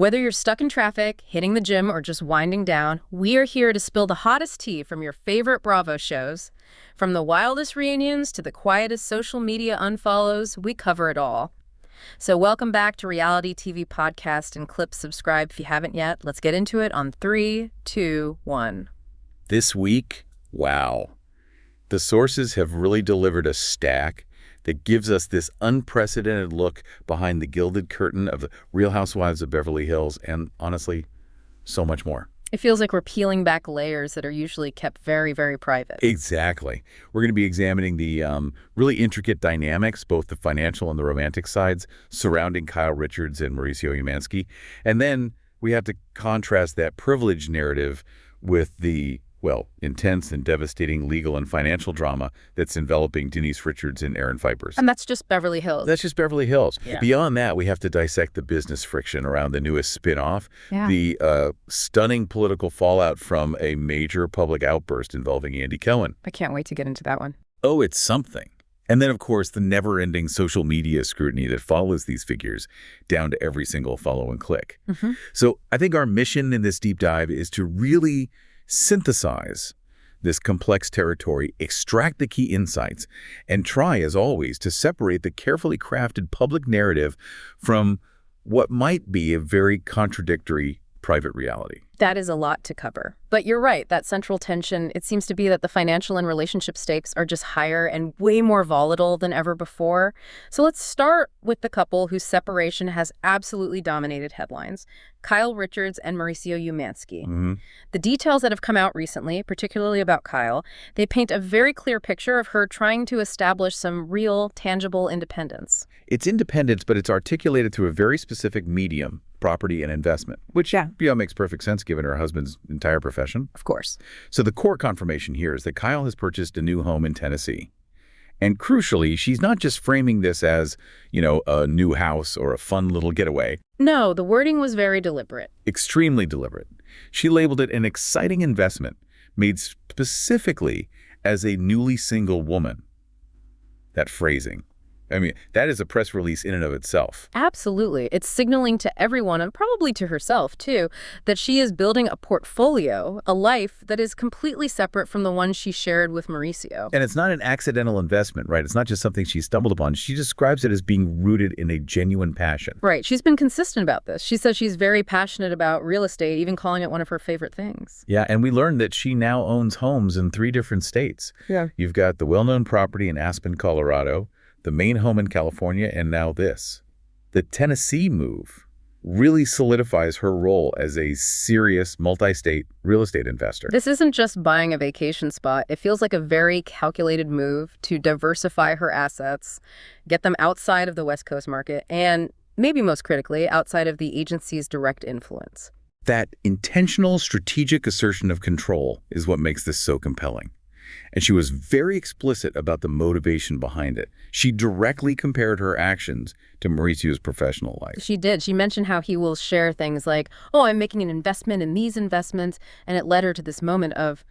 Whether you're stuck in traffic, hitting the gym, or just winding down, we are here to spill the hottest tea from your favorite Bravo shows. From the wildest reunions to the quietest social media unfollows, we cover it all. So welcome back to Reality TV Podcast and Clip. Subscribe if you haven't yet. Let's get into it on 3, 2, 1. This week, wow. The sources have really delivered a stack that gives us this unprecedented look behind the gilded curtain of the Real Housewives of Beverly Hills and, honestly, so much more. It feels like we're peeling back layers that are usually kept very, very private. Exactly. We're going to be examining the really intricate dynamics, both the financial and the romantic sides, surrounding Kyle Richards and Mauricio Umansky. And then we have to contrast that privilege narrative with the intense and devastating legal and financial drama that's enveloping Denise Richards and Aaron Vipers. And that's just Beverly Hills. That's just Beverly Hills. Yeah. Beyond that, we have to dissect the business friction around the newest spinoff, Yeah. the stunning political fallout from a major public outburst involving Andy Cohen. I can't wait to get into that one. Oh, it's something. And then, of course, the never-ending social media scrutiny that follows these figures down to every single follow and click. Mm-hmm. So I think our mission in this deep dive is to really synthesize this complex territory, extract the key insights, and try, as always, to separate the carefully crafted public narrative from what might be a very contradictory private reality. That is a lot to cover. But you're right, that central tension, it seems to be that the financial and relationship stakes are just higher and way more volatile than ever before. So let's start with the couple whose separation has absolutely dominated headlines, Kyle Richards and Mauricio Umansky. Mm-hmm. The details that have come out recently, particularly about Kyle, they paint a very clear picture of her trying to establish some real, tangible independence. It's independence, but it's articulated through a very specific medium, property and investment, which makes perfect sense given her husband's entire profession. Of course. So the court confirmation here is that Kyle has purchased a new home in Tennessee. And crucially, she's not just framing this as, a new house or a fun little getaway. No, the wording was very deliberate. Extremely deliberate. She labeled it an exciting investment made specifically as a newly single woman. That phrasing. I mean, that is a press release in and of itself. Absolutely. It's signaling to everyone, and probably to herself, too, that she is building a portfolio, a life that is completely separate from the one she shared with Mauricio. And it's not an accidental investment, right? It's not just something she stumbled upon. She describes it as being rooted in a genuine passion. Right. She's been consistent about this. She says she's very passionate about real estate, even calling it one of her favorite things. Yeah, and we learned that she now owns homes in 3 different states. Yeah. You've got the well-known property in Aspen, Colorado, the main home in California, and now this. The Tennessee move really solidifies her role as a serious multi-state real estate investor. This isn't just buying a vacation spot. It feels like a very calculated move to diversify her assets, get them outside of the West Coast market, and maybe most critically, outside of the agency's direct influence. That intentional strategic assertion of control is what makes this so compelling. And she was very explicit about the motivation behind it. She directly compared her actions to Mauricio's professional life. She did. She mentioned how he will share things like, oh, I'm making an investment in these investments, and it led her to this moment of,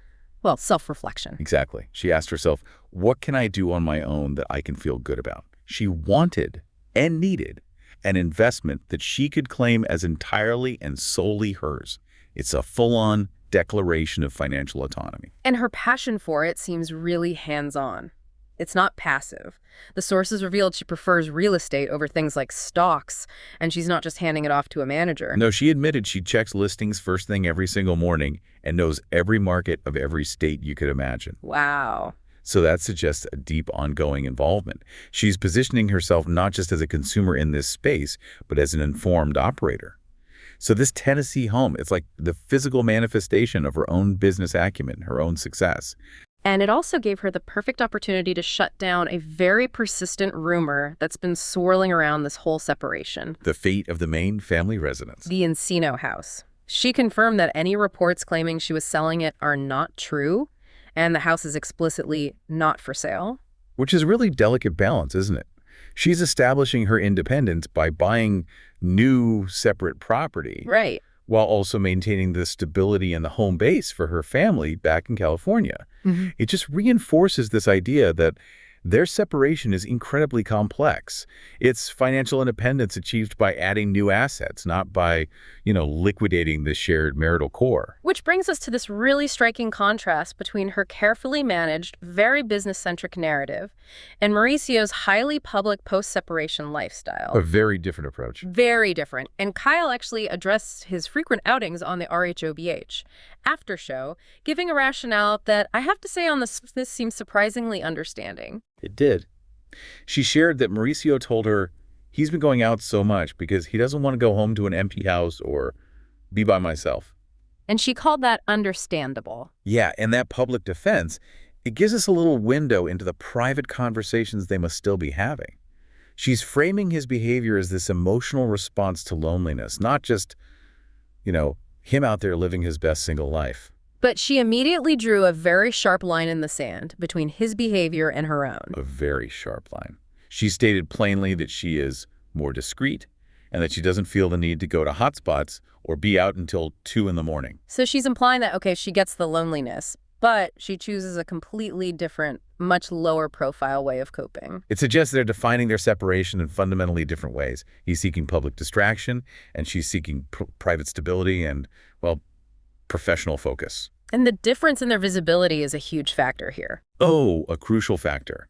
self-reflection. Exactly. She asked herself, what can I do on my own that I can feel good about? She wanted and needed an investment that she could claim as entirely and solely hers. It's a full-on declaration of financial autonomy. And her passion for it seems really hands-on. It's not passive. The sources revealed she prefers real estate over things like stocks, and she's not just handing it off to a manager. No, she admitted she checks listings first thing every single morning and knows every market of every state you could imagine. Wow. So that suggests a deep ongoing involvement. She's positioning herself not just as a consumer in this space, but as an informed operator. So this Tennessee home, it's like the physical manifestation of her own business acumen, her own success. And it also gave her the perfect opportunity to shut down a very persistent rumor that's been swirling around this whole separation. The fate of the main family residence. The Encino house. She confirmed that any reports claiming she was selling it are not true, and the house is explicitly not for sale. Which is a really delicate balance, isn't it? She's establishing her independence by buying new separate property. Right. While also maintaining the stability and the home base for her family back in California. Mm-hmm. It just reinforces this idea that Their separation is incredibly complex. It's financial independence achieved by adding new assets, not by, liquidating the shared marital core. Which brings us to this really striking contrast between her carefully managed, very business-centric narrative and Mauricio's highly public post-separation lifestyle. A very different approach. Very different. And Kyle actually addressed his frequent outings on the RHOBH after show, giving a rationale that I have to say on this seems surprisingly understanding. It did. She shared that Mauricio told her he's been going out so much because he doesn't want to go home to an empty house or be by myself. And she called that understandable. Yeah, and that public defense, it gives us a little window into the private conversations they must still be having. She's framing his behavior as this emotional response to loneliness, not just, him out there living his best single life. But she immediately drew a very sharp line in the sand between his behavior and her own. A very sharp line. She stated plainly that she is more discreet and that she doesn't feel the need to go to hotspots or be out until 2 in the morning. So she's implying that, okay, she gets the loneliness, but she chooses a completely different, much lower profile way of coping. It suggests they're defining their separation in fundamentally different ways. He's seeking public distraction, and she's seeking private stability and, professional focus. And the difference in their visibility is a huge factor here. Oh, a crucial factor.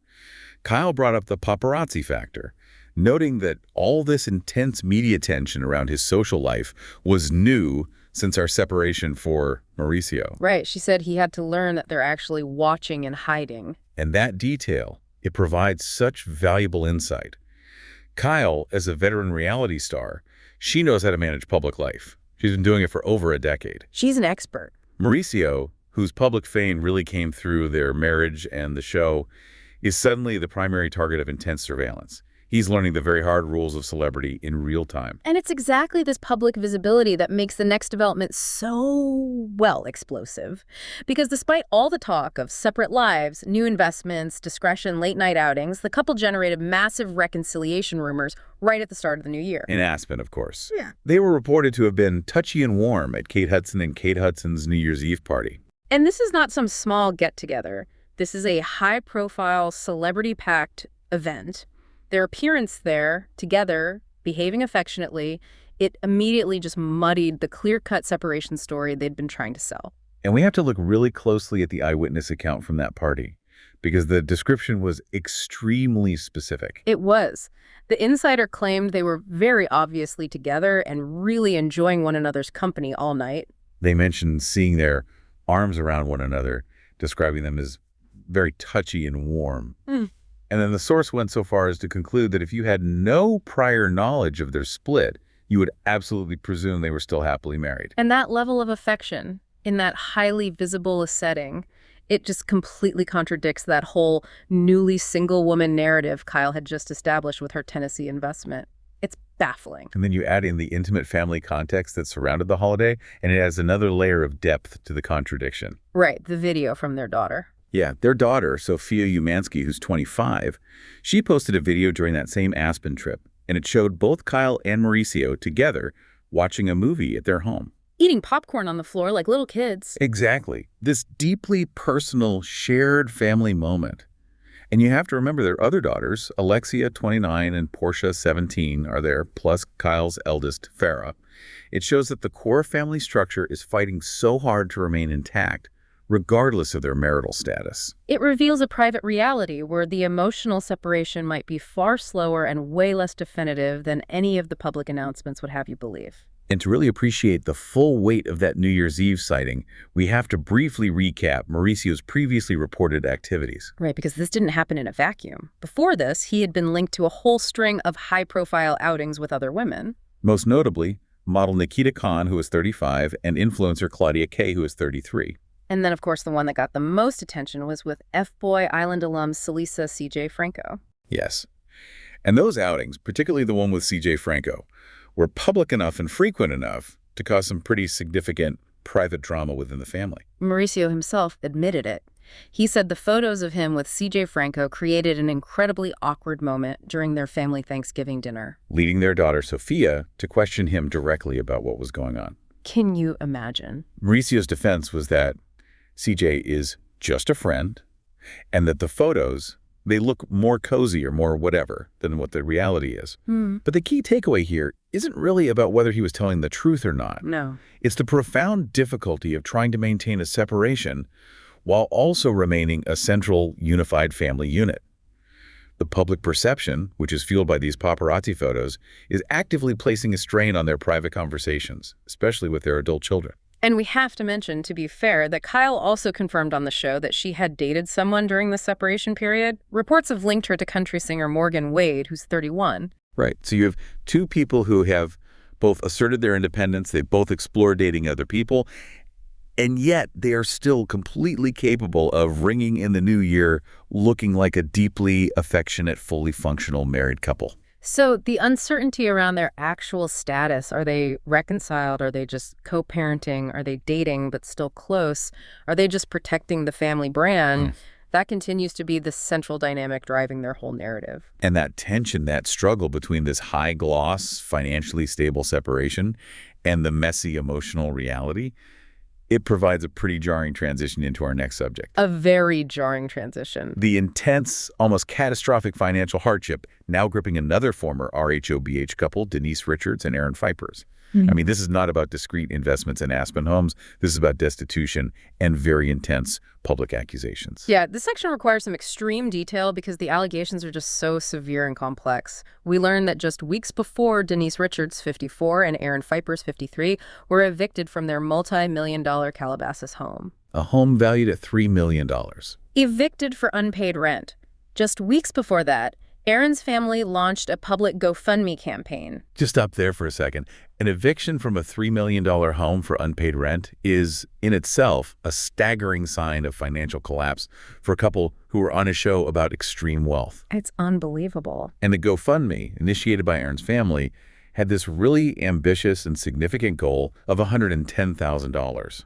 Kyle brought up the paparazzi factor, noting that all this intense media attention around his social life was new since our separation for Mauricio. Right. She said he had to learn that they're actually watching and hiding. And that detail, it provides such valuable insight. Kyle, as a veteran reality star, she knows how to manage public life. She's been doing it for over a decade. She's an expert. Mauricio, whose public fame really came through their marriage and the show, is suddenly the primary target of intense surveillance. He's learning the very hard rules of celebrity in real time. And it's exactly this public visibility that makes the next development so, explosive. Because despite all the talk of separate lives, new investments, discretion, late-night outings, the couple generated massive reconciliation rumors right at the start of the new year. In Aspen, of course. Yeah. They were reported to have been touchy and warm at Kate Hudson and Kate Hudson's New Year's Eve party. And this is not some small get-together. This is a high-profile, celebrity-packed event. Their appearance there, together, behaving affectionately, it immediately just muddied the clear-cut separation story they'd been trying to sell. And we have to look really closely at the eyewitness account from that party, because the description was extremely specific. It was. The insider claimed they were very obviously together and really enjoying one another's company all night. They mentioned seeing their arms around one another, describing them as very touchy and warm. And then the source went so far as to conclude that if you had no prior knowledge of their split, you would absolutely presume they were still happily married. And that level of affection in that highly visible a setting, it just completely contradicts that whole newly single woman narrative Kyle had just established with her Tennessee investment. It's baffling. And then you add in the intimate family context that surrounded the holiday, and it adds another layer of depth to the contradiction. Right, the video from their daughter. Yeah, their daughter, Sophia Umansky, who's 25, she posted a video during that same Aspen trip, and it showed both Kyle and Mauricio together watching a movie at their home. Eating popcorn on the floor like little kids. Exactly. This deeply personal, shared family moment. And you have to remember their other daughters, Alexia, 29, and Portia, 17, are there, plus Kyle's eldest, Farah. It shows that the core family structure is fighting so hard to remain intact, regardless of their marital status. It reveals a private reality where the emotional separation might be far slower and way less definitive than any of the public announcements would have you believe. And to really appreciate the full weight of that New Year's Eve sighting, we have to briefly recap Mauricio's previously reported activities. Right, because this didn't happen in a vacuum. Before this, he had been linked to a whole string of high-profile outings with other women. Most notably, model Nikita Khan, who is 35, and influencer Claudia Kay, who is 33. And then, of course, the one that got the most attention was with F-Boy Island alum Celisa C.J. Franco. Yes. And those outings, particularly the one with C.J. Franco, were public enough and frequent enough to cause some pretty significant private drama within the family. Mauricio himself admitted it. He said the photos of him with C.J. Franco created an incredibly awkward moment during their family Thanksgiving dinner, leading their daughter Sophia to question him directly about what was going on. Can you imagine? Mauricio's defense was that CJ is just a friend, and that the photos, They look more cozy or more whatever than what the reality is. But the key takeaway here isn't really about whether he was telling the truth or not. No. It's the profound difficulty of trying to maintain a separation while also remaining a central, unified family unit. The public perception, which is fueled by these paparazzi photos, is actively placing a strain on their private conversations, especially with their adult children. And we have to mention, to be fair, that Kyle also confirmed on the show that she had dated someone during the separation period. Reports have linked her to country singer Morgan Wade, who's 31. Right. So you have two people who have both asserted their independence, they both explored dating other people, and yet they are still completely capable of ringing in the new year looking like a deeply affectionate, fully functional married couple. So the uncertainty around their actual status, are they reconciled? Are they just co-parenting? Are they dating but still close? Are they just protecting the family brand? That continues to be the central dynamic driving their whole narrative. And that tension, that struggle between this high-gloss, financially stable separation and the messy emotional reality, it provides a pretty jarring transition into our next subject. A very jarring transition. The intense, almost catastrophic financial hardship now gripping another former RHOBH couple, Denise Richards and Aaron Fipers. I mean, this is not about discrete investments in Aspen homes. This is about destitution and very intense public accusations. Yeah, this section requires some extreme detail because the allegations are just so severe and complex. We learned that just weeks before Denise Richards, 54, and Aaron Fipers, 53, were evicted from their multi-million-dollar Calabasas home. A home valued at $3 million. Evicted for unpaid rent. Just weeks before that, Aaron's family launched a public GoFundMe campaign. Just stop there for a second. An eviction from a $3 million home for unpaid rent is, in itself, a staggering sign of financial collapse for a couple who were on a show about extreme wealth. It's unbelievable. And the GoFundMe, initiated by Aaron's family, had this really ambitious and significant goal of $110,000.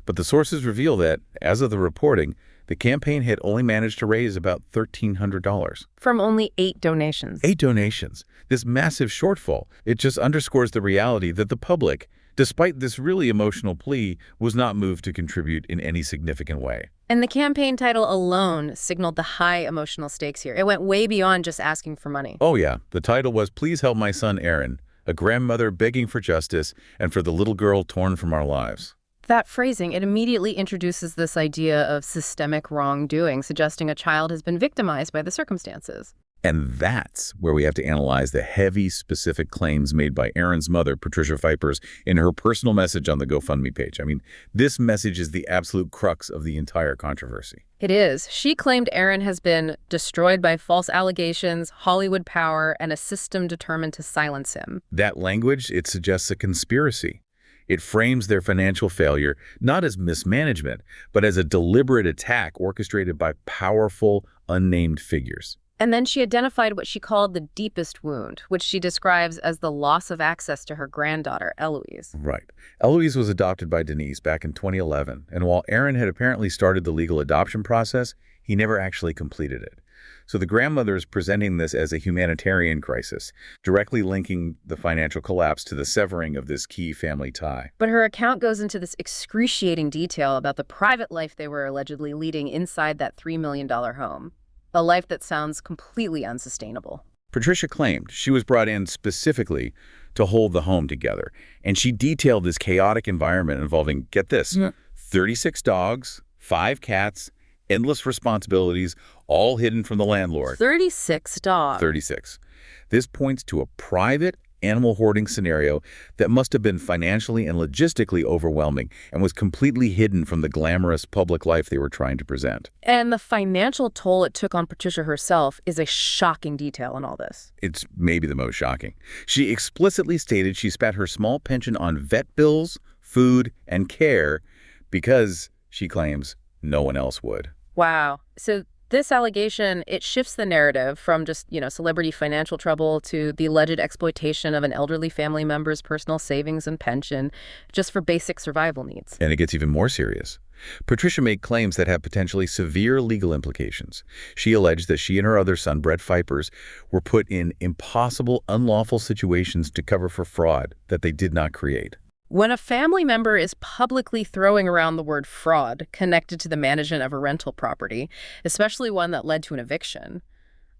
But the sources reveal that, as of the reporting, the campaign had only managed to raise about $1,300. From only 8 donations. 8 donations. This massive shortfall, it just underscores the reality that the public, despite this really emotional plea, was not moved to contribute in any significant way. And the campaign title alone signaled the high emotional stakes here. It went way beyond just asking for money. Oh yeah, the title was "Please Help My Son Aaron, a grandmother begging for justice and for the little girl torn from our lives." That phrasing, it immediately introduces this idea of systemic wrongdoing, suggesting a child has been victimized by the circumstances. And that's where we have to analyze the heavy, specific claims made by Aaron's mother, Patricia Fipers, in her personal message on the GoFundMe page. I mean, this message is the absolute crux of the entire controversy. It is. She claimed Aaron has been destroyed by false allegations, Hollywood power, and a system determined to silence him. That language, it suggests a conspiracy. It frames their financial failure not as mismanagement, but as a deliberate attack orchestrated by powerful, unnamed figures. And then she identified what she called the deepest wound, which she describes as the loss of access to her granddaughter, Eloise. Right. Eloise was adopted by Denise back in 2011, and while Aaron had apparently started the legal adoption process, he never actually completed it. So the grandmother is presenting this as a humanitarian crisis, directly linking the financial collapse to the severing of this key family tie. But her account goes into this excruciating detail about the private life they were allegedly leading inside that $3 million home. A life that sounds completely unsustainable. Patricia claimed she was brought in specifically to hold the home together, and she detailed this chaotic environment involving, get this, 36 dogs, 5 cats, endless responsibilities, all hidden from the landlord. 36 dogs. 36. This points to a private animal hoarding scenario that must have been financially and logistically overwhelming and was completely hidden from the glamorous public life they were trying to present. And the financial toll it took on Patricia herself is a shocking detail in all this. It's maybe the most shocking. She explicitly stated she spent her small pension on vet bills, food, and care because, she claims, no one else would. Wow. So this allegation, it shifts the narrative from just, celebrity financial trouble to the alleged exploitation of an elderly family member's personal savings and pension just for basic survival needs. And it gets even more serious. Patricia made claims that have potentially severe legal implications. She alleged that she and her other son, Brett Fipers, were put in impossible, unlawful situations to cover for fraud that they did not create. When a family member is publicly throwing around the word fraud connected to the management of a rental property, especially one that led to an eviction,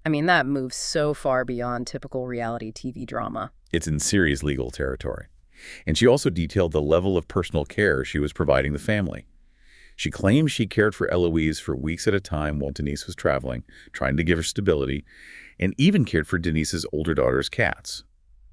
I mean, that moves so far beyond typical reality TV drama. It's in serious legal territory. And she also detailed the level of personal care she was providing the family. She claimed she cared for Eloise for weeks at a time while Denise was traveling, trying to give her stability, and even cared for Denise's older daughter's cats.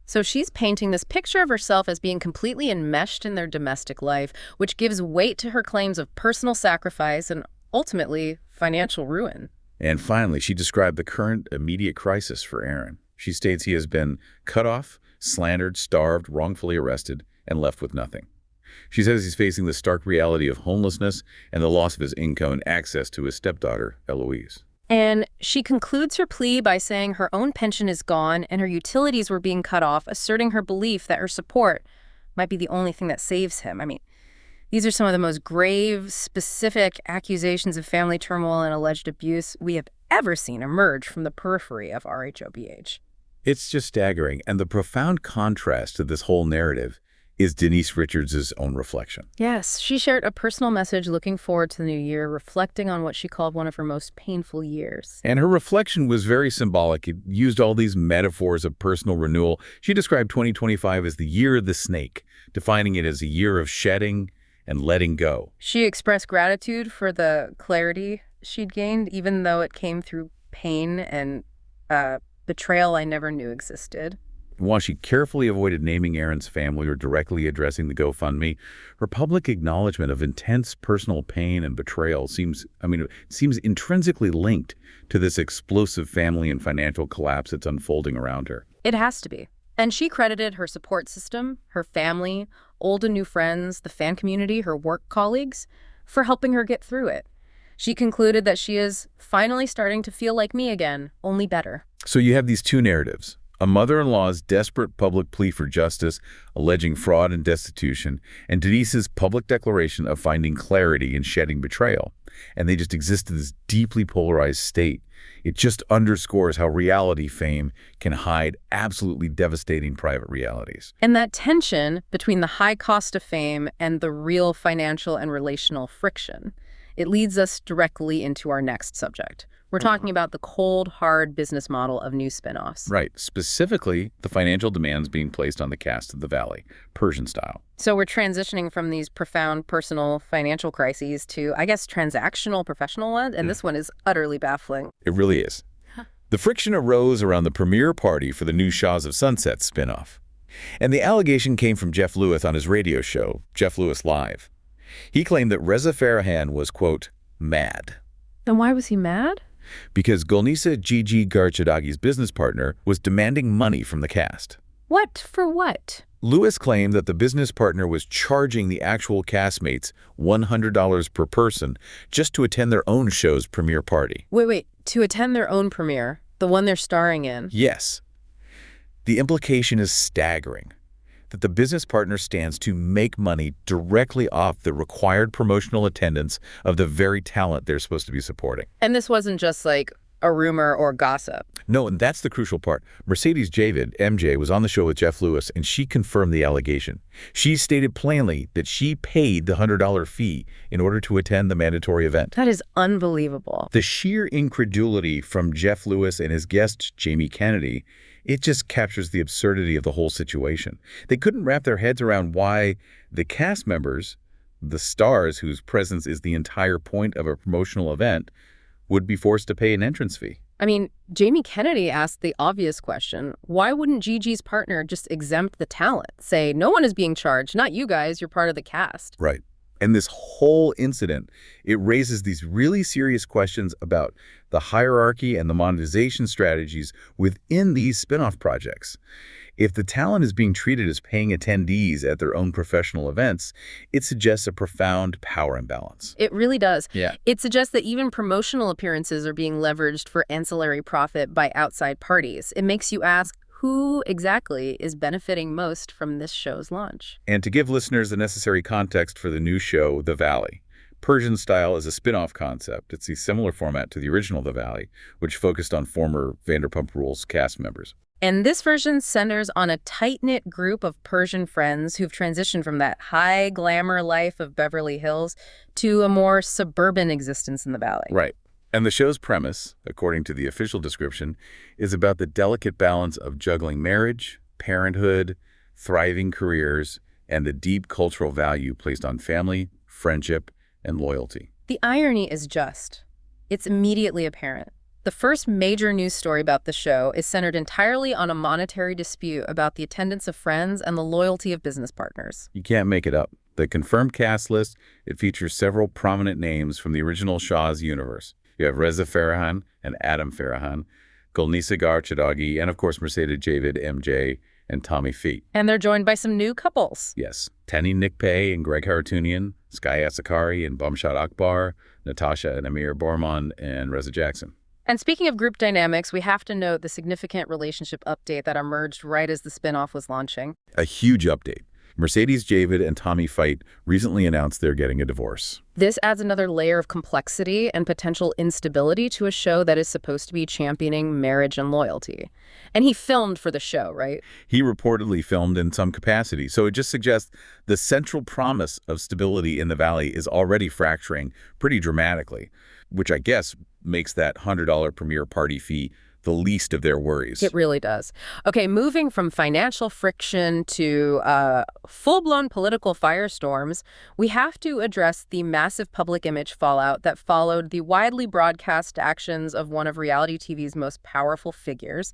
So she's painting this picture of herself as being completely enmeshed in their domestic life, which gives weight to her claims of personal sacrifice and, ultimately, financial ruin. And finally, she described the current immediate crisis for Aaron. She states he has been cut off, slandered, starved, wrongfully arrested, and left with nothing. She says he's facing the stark reality of homelessness and the loss of his income and access to his stepdaughter, Eloise. And she concludes her plea by saying her own pension is gone and her utilities were being cut off, asserting her belief that her support might be the only thing that saves him. I mean, these are some of the most grave, specific accusations of family turmoil and alleged abuse we have ever seen emerge from the periphery of RHOBH. It's just staggering, and the profound contrast to this whole narrative is Denise Richards' own reflection. Yes, she shared a personal message looking forward to the new year, reflecting on what she called one of her most painful years. And her reflection was very symbolic. It used all these metaphors of personal renewal. She described 2025 as the year of the snake, defining it as a year of shedding and letting go. She expressed gratitude for the clarity she'd gained, even though it came through pain and betrayal I never knew existed. While she carefully avoided naming Aaron's family or directly addressing the GoFundMe, her public acknowledgement of intense personal pain and betrayal seems intrinsically linked to this explosive family and financial collapse that's unfolding around her. It has to be. And she credited her support system, her family, old and new friends, the fan community, her work colleagues, for helping her get through it. She concluded that she is finally starting to feel like me again, only better. So you have these two narratives. A mother-in-law's desperate public plea for justice, alleging fraud and destitution, and Denise's public declaration of finding clarity in shedding betrayal. And they just exist in this deeply polarized state. It just underscores how reality fame can hide absolutely devastating private realities. And that tension between the high cost of fame and the real financial and relational friction, it leads us directly into our next subject. We're talking about the cold, hard business model of new spinoffs. Right. Specifically, the financial demands being placed on the cast of The Valley, Persian style. So we're transitioning from these profound personal financial crises to, I guess, transactional professional ones. And this one is utterly baffling. It really is. The friction arose around the premiere party for the new Shahs of Sunset spinoff. And the allegation came from Jeff Lewis on his radio show, Jeff Lewis Live. He claimed that Reza Farhan was, quote, mad. Then why was he mad? Because Golnisa Gigi Garchadagi's business partner was demanding money from the cast. What for what? Lewis claimed that the business partner was charging the actual castmates $100 per person just to attend their own show's premiere party. Wait, to attend their own premiere, the one they're starring in? Yes. The implication is staggering, that the business partner stands to make money directly off the required promotional attendance of the very talent they're supposed to be supporting. And this wasn't just like a rumor or gossip. No, and that's the crucial part. Mercedes Javid, MJ, was on the show with Jeff Lewis, and she confirmed the allegation. She stated plainly that she paid the $100 fee in order to attend the mandatory event. That is unbelievable. The sheer incredulity from Jeff Lewis and his guest, Jamie Kennedy, it just captures the absurdity of the whole situation. They couldn't wrap their heads around why the cast members, the stars whose presence is the entire point of a promotional event, would be forced to pay an entrance fee. I mean, Jamie Kennedy asked the obvious question, why wouldn't Gigi's partner just exempt the talent? Say, no one is being charged, not you guys, you're part of the cast. Right. And this whole incident, it raises these really serious questions about the hierarchy and the monetization strategies within these spin-off projects. If the talent is being treated as paying attendees at their own professional events, it suggests a profound power imbalance. It really does. Yeah. It suggests that even promotional appearances are being leveraged for ancillary profit by outside parties. It makes you ask, who exactly is benefiting most from this show's launch? And to give listeners the necessary context for the new show, The Valley, Persian Style is a spin-off concept. It's a similar format to the original The Valley, which focused on former Vanderpump Rules cast members. And this version centers on a tight-knit group of Persian friends who've transitioned from that high glamour life of Beverly Hills to a more suburban existence in the valley. Right. And the show's premise, according to the official description, is about the delicate balance of juggling marriage, parenthood, thriving careers, and the deep cultural value placed on family, friendship, and loyalty. The irony is just. It's immediately apparent. The first major news story about the show is centered entirely on a monetary dispute about the attendance of friends and the loyalty of business partners. You can't make it up. The confirmed cast list, it features several prominent names from the original Shah's universe. You have Reza Farahan and Adam Farahan, Gulnisagar Chadagi, and of course Mercedes Javid, MJ, and Tommy Feet. And they're joined by some new couples. Yes, Tani Nikpay and Greg Hartunian, Sky Asakari and Bumshad Akbar, Natasha and Amir Borman, and Reza Jackson. And speaking of group dynamics, we have to note the significant relationship update that emerged right as the spinoff was launching. A huge update. Mercedes Javid and Tommy Feet recently announced they're getting a divorce. This adds another layer of complexity and potential instability to a show that is supposed to be championing marriage and loyalty. And he filmed for the show, right? He reportedly filmed in some capacity, so it just suggests the central promise of stability in the Valley is already fracturing pretty dramatically, which I guess makes that $100 premiere party fee the least of their worries. It really does. Okay, moving from financial friction to full-blown political firestorms, we have to address the massive public image fallout that followed the widely broadcast actions of one of reality TV's most powerful figures,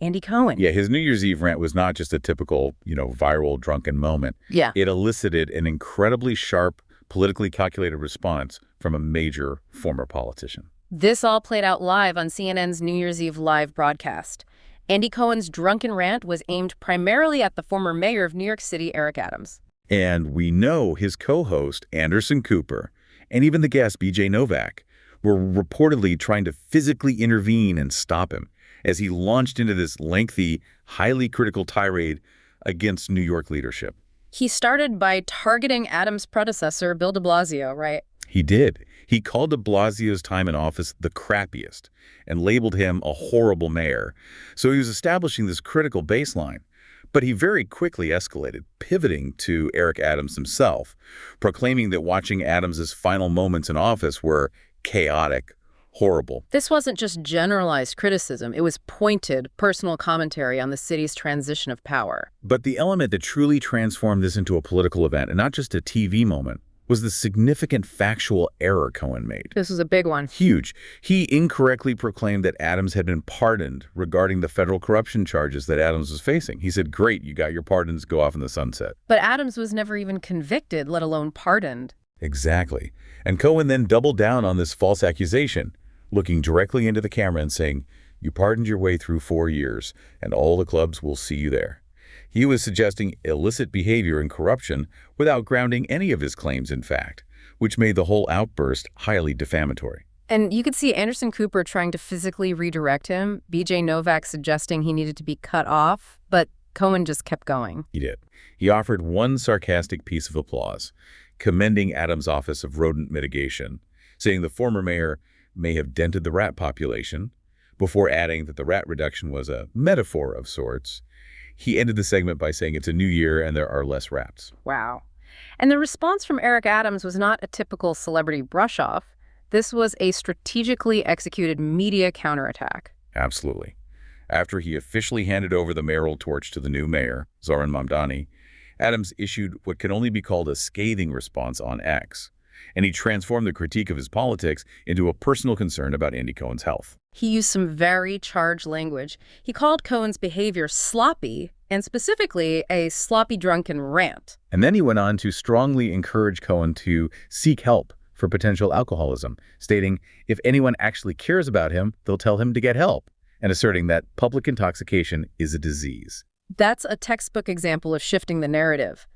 Andy Cohen. Yeah, his New Year's Eve rant was not just a typical, viral drunken moment. Yeah. It elicited an incredibly sharp, politically calculated response from a major former politician. This all played out live on CNN's New Year's Eve live broadcast. Andy Cohen's drunken rant was aimed primarily at the former mayor of New York City, Eric Adams. And we know his co-host, Anderson Cooper, and even the guest, BJ Novak, were reportedly trying to physically intervene and stop him as he launched into this lengthy, highly critical tirade against New York leadership. He started by targeting Adams' predecessor, Bill de Blasio, right? He did. He called de Blasio's time in office the crappiest and labeled him a horrible mayor. So he was establishing this critical baseline. But he very quickly escalated, pivoting to Eric Adams himself, proclaiming that watching Adams's final moments in office were chaotic, horrible. This wasn't just generalized criticism. It was pointed, personal commentary on the city's transition of power. But the element that truly transformed this into a political event, and not just a TV moment, was the significant factual error Cohen made. This was a big one. Huge. He incorrectly proclaimed that Adams had been pardoned regarding the federal corruption charges that Adams was facing. He said, great, you got your pardons, go off in the sunset. But Adams was never even convicted, let alone pardoned. Exactly. And Cohen then doubled down on this false accusation, looking directly into the camera and saying, you pardoned your way through 4 years, and all the clubs will see you there. He was suggesting illicit behavior and corruption without grounding any of his claims in fact, which made the whole outburst highly defamatory. And you could see Anderson Cooper trying to physically redirect him, BJ Novak suggesting he needed to be cut off, but Cohen just kept going. He did. He offered one sarcastic piece of applause, commending Adams' Office of Rodent Mitigation, saying the former mayor may have dented the rat population, before adding that the rat reduction was a metaphor of sorts. He ended the segment by saying it's a new year and there are less rats. Wow. And the response from Eric Adams was not a typical celebrity brush-off. This was a strategically executed media counterattack. Absolutely. After he officially handed over the mayoral torch to the new mayor, Zoran Mamdani, Adams issued what can only be called a scathing response on X, and he transformed the critique of his politics into a personal concern about Andy Cohen's health. He used some very charged language. He called Cohen's behavior sloppy, and specifically a sloppy drunken rant. And then he went on to strongly encourage Cohen to seek help for potential alcoholism, stating if anyone actually cares about him, they'll tell him to get help, and asserting that public intoxication is a disease. That's a textbook example of shifting the narrative.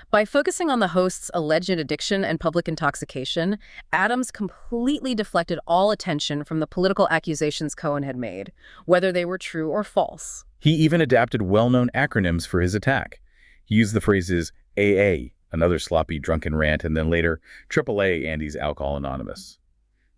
By focusing on the host's alleged addiction and public intoxication, Adams completely deflected all attention from the political accusations Cohen had made, whether they were true or false. He even adapted well-known acronyms for his attack. He used the phrases AA, another sloppy drunken rant, and then later AAA, Andy's Alcohol Anonymous.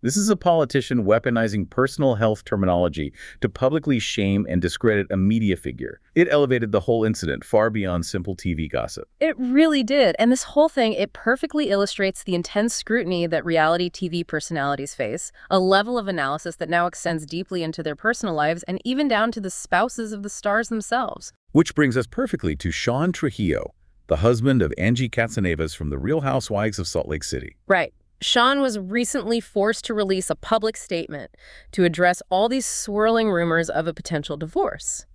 This is a politician weaponizing personal health terminology to publicly shame and discredit a media figure. It elevated the whole incident far beyond simple TV gossip. It really did. And this whole thing, it perfectly illustrates the intense scrutiny that reality TV personalities face, a level of analysis that now extends deeply into their personal lives and even down to the spouses of the stars themselves. Which brings us perfectly to Sean Trujillo, the husband of Angie Katsanevas from the Real Housewives of Salt Lake City. Right. Sean was recently forced to release a public statement to address all these swirling rumors of a potential divorce.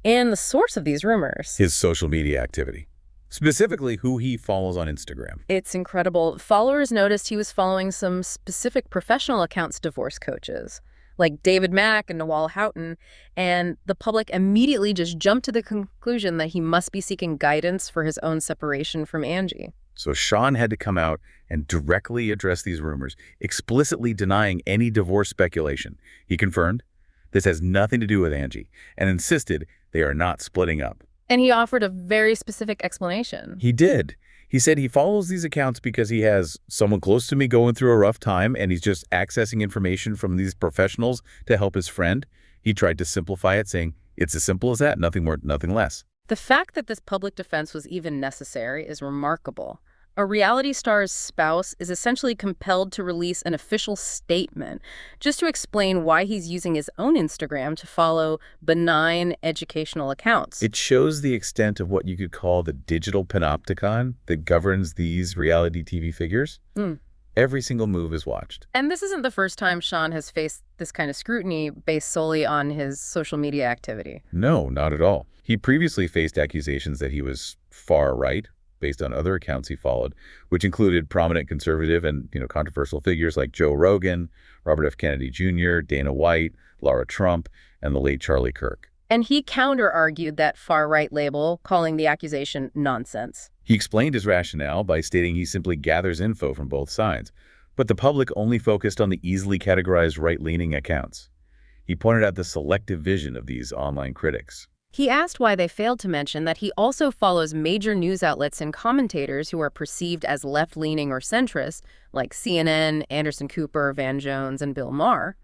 And the source of these rumors, His social media activity. Specifically, who he follows on Instagram. it's incredible. Followers noticed he was following some specific professional accounts divorce coaches, like David Mack and Nawal Houghton, and the public immediately just jumped to the conclusion that he must be seeking guidance for his own separation from Angie. So Sean had to come out and directly address these rumors, explicitly denying any divorce speculation. He confirmed this has nothing to do with Angie and insisted they are not splitting up. And he offered a very specific explanation. He did. He said he follows these accounts because he has someone close to me going through a rough time and he's just accessing information from these professionals to help his friend. He tried to simplify it, saying it's as simple as that, nothing more, nothing less. The fact that this public defense was even necessary is remarkable. A reality star's spouse is essentially compelled to release an official statement just to explain why he's using his own Instagram to follow benign educational accounts. It shows the extent of what you could call the digital panopticon that governs these reality TV figures. Every single move is watched. And this isn't the first time Sean has faced this kind of scrutiny based solely on his social media activity. No, not at all. He previously faced accusations that he was far right, based on other accounts he followed, which included prominent conservative and controversial figures like Joe Rogan, Robert F. Kennedy Jr., Dana White, Lara Trump, and the late Charlie Kirk. And he counter-argued that far-right label, calling the accusation nonsense. He explained his rationale by stating he simply gathers info from both sides, but the public only focused on the easily categorized right-leaning accounts. He pointed out the selective vision of these online critics. He asked why they failed to mention that he also follows major news outlets and commentators who are perceived as left-leaning or centrist, like CNN, Anderson Cooper, Van Jones, and Bill Maher.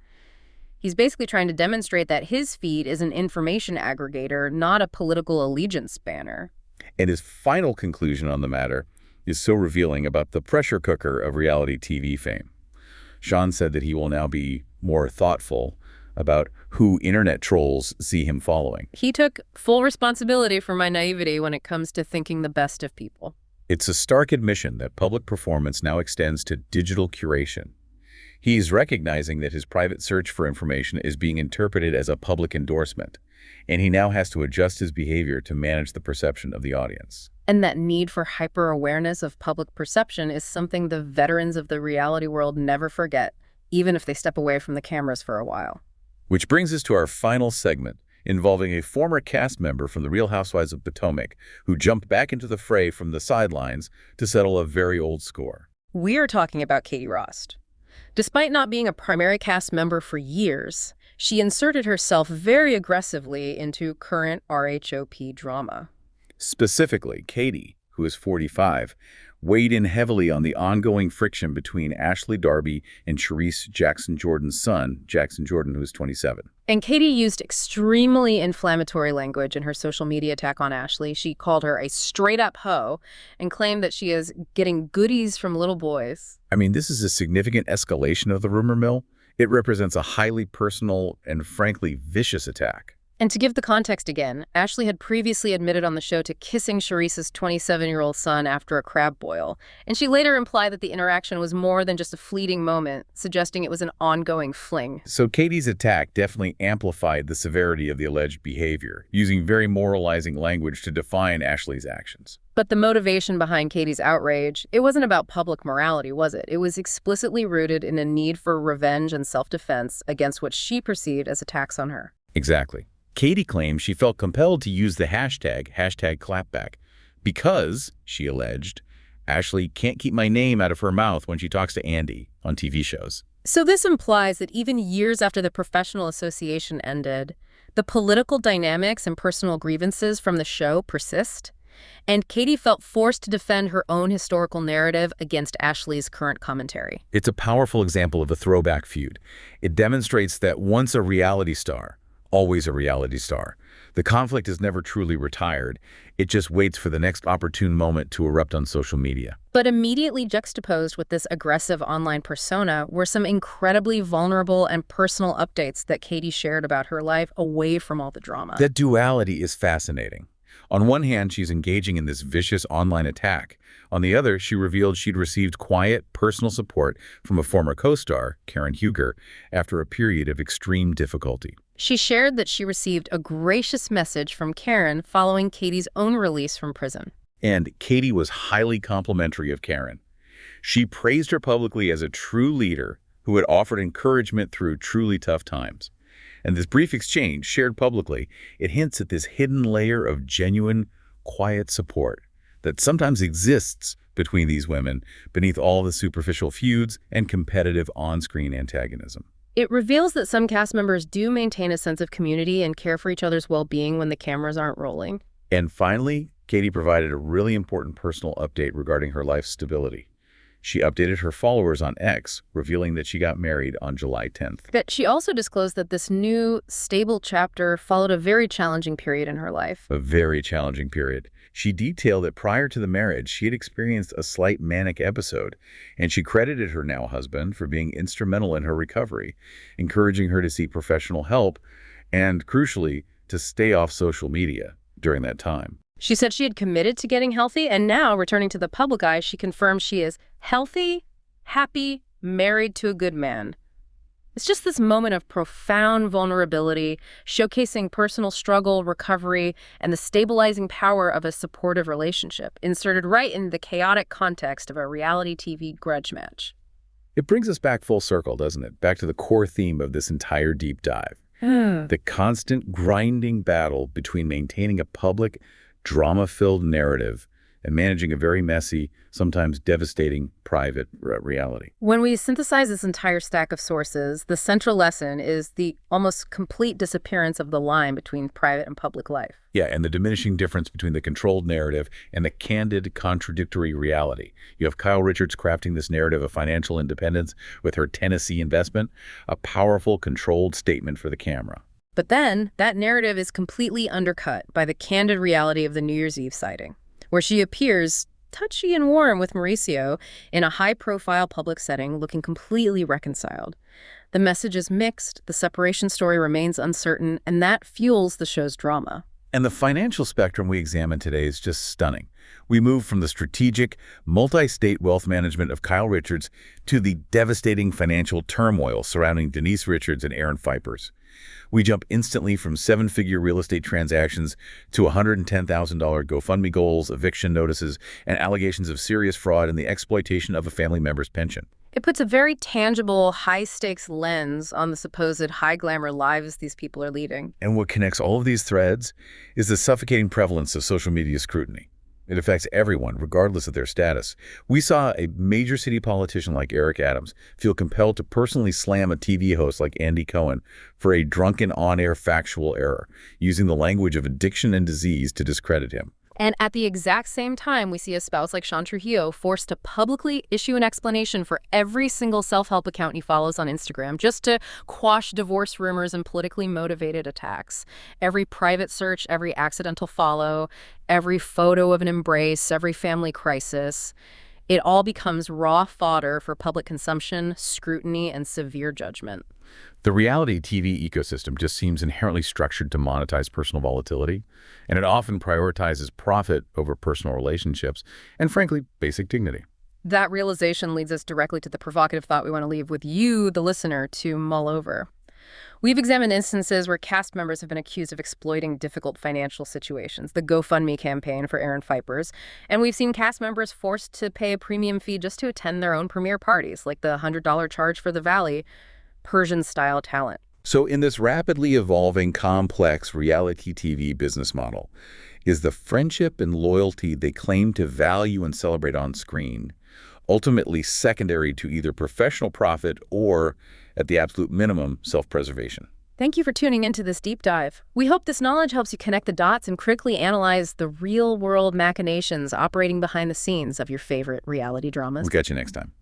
He's basically trying to demonstrate that his feed is an information aggregator, not a political allegiance banner. And his final conclusion on the matter is so revealing about the pressure cooker of reality TV fame. Sean said that he will now be more thoughtful about who internet trolls see him following. He took full responsibility for my naivety when it comes to thinking the best of people. It's a stark admission that public performance now extends to digital curation. He's recognizing that his private search for information is being interpreted as a public endorsement, and he now has to adjust his behavior to manage the perception of the audience. And that need for hyper-awareness of public perception is something the veterans of the reality world never forget, even if they step away from the cameras for a while. Which brings us to our final segment, involving a former cast member from the Real Housewives of Potomac who jumped back into the fray from the sidelines to settle a very old score. We are talking about Katie Rost. Despite not being a primary cast member for years, she inserted herself very aggressively into current RHOP drama. Specifically, Katie, who is 45, weighed in heavily on the ongoing friction between Ashley Darby and Charisse Jackson Jordan's son, Jackson Jordan, who is 27. And Katie used extremely inflammatory language in her social media attack on Ashley. She called her a straight-up hoe and claimed that she is getting goodies from little boys. I mean, this is a significant escalation of the rumor mill. It represents a highly personal and frankly vicious attack. And to give the context again, Ashley had previously admitted on the show to kissing Charisse's 27-year-old son after a crab boil, and she later implied that the interaction was more than just a fleeting moment, suggesting it was an ongoing fling. So Katie's attack definitely amplified the severity of the alleged behavior, using very moralizing language to define Ashley's actions. But the motivation behind Katie's outrage, it wasn't about public morality, was it? It was explicitly rooted in a need for revenge and self-defense against what she perceived as attacks on her. Exactly. Katie claims she felt compelled to use the hashtag #clapback, because, she alleged, Ashley can't keep my name out of her mouth when she talks to Andy on TV shows. So this implies that even years after the professional association ended, the political dynamics and personal grievances from the show persist. And Katie felt forced to defend her own historical narrative against Ashley's current commentary. It's a powerful example of a throwback feud. It demonstrates that once a reality star, always a reality star. The conflict is never truly retired. It just waits for the next opportune moment to erupt on social media. But immediately juxtaposed with this aggressive online persona were some incredibly vulnerable and personal updates that Katie shared about her life away from all the drama. That duality is fascinating. On one hand, she's engaging in this vicious online attack. On the other, she revealed she'd received quiet, personal support from a former co-star, Karen Huger, after a period of extreme difficulty. She shared that she received a gracious message from Karen following Katie's own release from prison. And Katie was highly complimentary of Karen. She praised her publicly as a true leader who had offered encouragement through truly tough times. And this brief exchange, shared publicly, it hints at this hidden layer of genuine, quiet support that sometimes exists between these women beneath all the superficial feuds and competitive on-screen antagonism. It reveals that some cast members do maintain a sense of community and care for each other's well-being when the cameras aren't rolling. And finally, Katie provided a really important personal update regarding her life's stability. She updated her followers on X, revealing that she got married on July 10th. But she also disclosed that this new, stable chapter followed a very challenging period in her life. A very challenging period. She detailed that prior to the marriage, she had experienced a slight manic episode, and she credited her now husband for being instrumental in her recovery, encouraging her to seek professional help and, crucially, to stay off social media during that time. She said she had committed to getting healthy, and now, returning to the public eye, she confirmed she is healthy, happy, married to a good man. It's just this moment of profound vulnerability, showcasing personal struggle, recovery, and the stabilizing power of a supportive relationship, inserted right in the chaotic context of a reality TV grudge match. It brings us back full circle, doesn't it? Back to the core theme of this entire deep dive. The constant grinding battle between maintaining a public, drama-filled narrative and managing a very messy, sometimes devastating private reality. When we synthesize this entire stack of sources, the central lesson is the almost complete disappearance of the line between private and public life. Yeah, and the diminishing difference between the controlled narrative and the candid, contradictory reality. You have Kyle Richards crafting this narrative of financial independence with her Tennessee investment, a powerful, controlled statement for the camera. But then, that narrative is completely undercut by the candid reality of the New Year's Eve sighting, where she appears touchy and warm with Mauricio in a high-profile public setting, looking completely reconciled. The message is mixed, the separation story remains uncertain, and that fuels the show's drama. And the financial spectrum we examine today is just stunning. We move from the strategic, multi-state wealth management of Kyle Richards to the devastating financial turmoil surrounding Denise Richards and Aaron Pfeiffer's. We jump instantly from seven-figure real estate transactions to $110,000 GoFundMe goals, eviction notices, and allegations of serious fraud and the exploitation of a family member's pension. It puts a very tangible, high-stakes lens on the supposed high-glamour lives these people are leading. And what connects all of these threads is the suffocating prevalence of social media scrutiny. It affects everyone, regardless of their status. We saw a major city politician like Eric Adams feel compelled to personally slam a TV host like Andy Cohen for a drunken on-air factual error, using the language of addiction and disease to discredit him. And at the exact same time, we see a spouse like Sean Trujillo forced to publicly issue an explanation for every single self-help account he follows on Instagram just to quash divorce rumors and politically motivated attacks. Every private search, every accidental follow, every photo of an embrace, every family crisis. It all becomes raw fodder for public consumption, scrutiny, and severe judgment. The reality TV ecosystem just seems inherently structured to monetize personal volatility, and it often prioritizes profit over personal relationships and, frankly, basic dignity. That realization leads us directly to the provocative thought we want to leave with you, the listener, to mull over. We've examined instances where cast members have been accused of exploiting difficult financial situations, the GoFundMe campaign for Aaron Pfeiffer's, and we've seen cast members forced to pay a premium fee just to attend their own premiere parties, like the $100 charge for the Valley, Persian-style talent. So in this rapidly evolving, complex reality TV business model, is the friendship and loyalty they claim to value and celebrate on screen ultimately secondary to either professional profit or, at the absolute minimum, self-preservation? Thank you for tuning into this deep dive. We hope this knowledge helps you connect the dots and critically analyze the real-world machinations operating behind the scenes of your favorite reality dramas. We'll catch you next time.